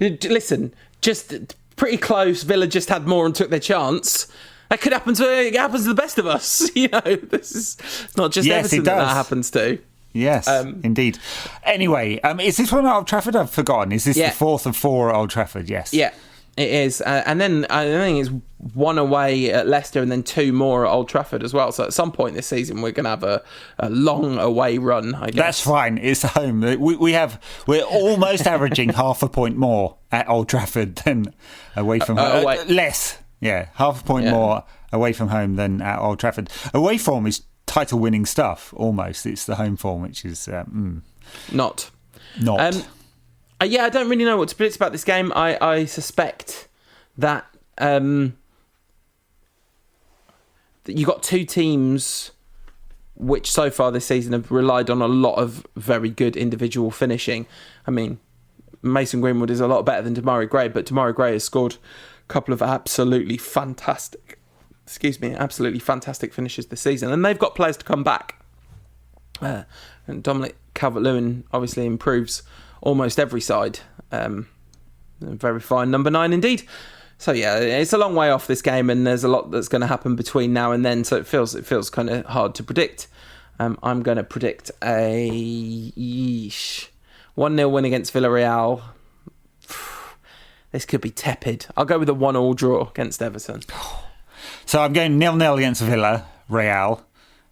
Listen, just pretty close. Villa just had more and took their chance. That could happen it happens to the best of us. This is not just Everton that happens to. Yes, indeed. Anyway, is this one at Old Trafford? I've forgotten. Is this the 4th of 4 at Old Trafford? Yes. Yeah. It is, and then I think it's 1 away at Leicester and then 2 more at Old Trafford as well. So at some point this season, we're going to have a long away run, I guess. That's fine. It's home. We're almost averaging half a point more at Old Trafford than away from home. Less, half a point more away from home than at Old Trafford. Away form is title-winning stuff, almost. It's the home form, which is not. Yeah, I don't really know what to predict about this game. I suspect that you got 2 teams which so far this season have relied on a lot of very good individual finishing. Mason Greenwood is a lot better than Demarai Gray, but Demarai Gray has scored a couple of absolutely fantastic finishes this season. And they've got players to come back. And Dominic Calvert-Lewin obviously improves almost every side. Very fine number 9 indeed. So it's a long way off this game, and there's a lot that's going to happen between now and then. So it feels kind of hard to predict. I'm going to predict a 1-0 win against Villareal. This could be tepid. I'll go with a 1-1 draw against Everton. So I'm going 0-0 against Villareal,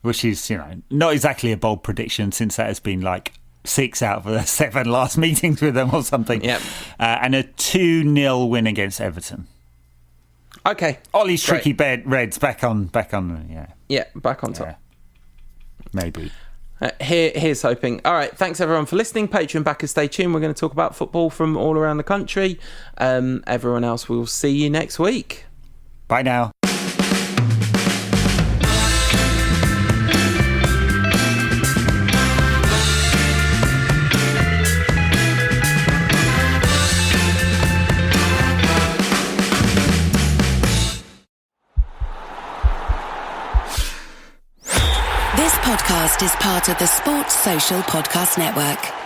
which is not exactly a bold prediction, since that has been 6 out of the 7 last meetings with them or something. Yep. And a 2-0 win against Everton. Okay. Ollie's tricky Reds back on. Yeah, back on top. Yeah. Maybe. Here's hoping. All right, thanks everyone for listening. Patreon backers, stay tuned. We're going to talk about football from all around the country. Everyone else, we'll see you next week. Bye now. This podcast is part of the Sports Social Podcast Network.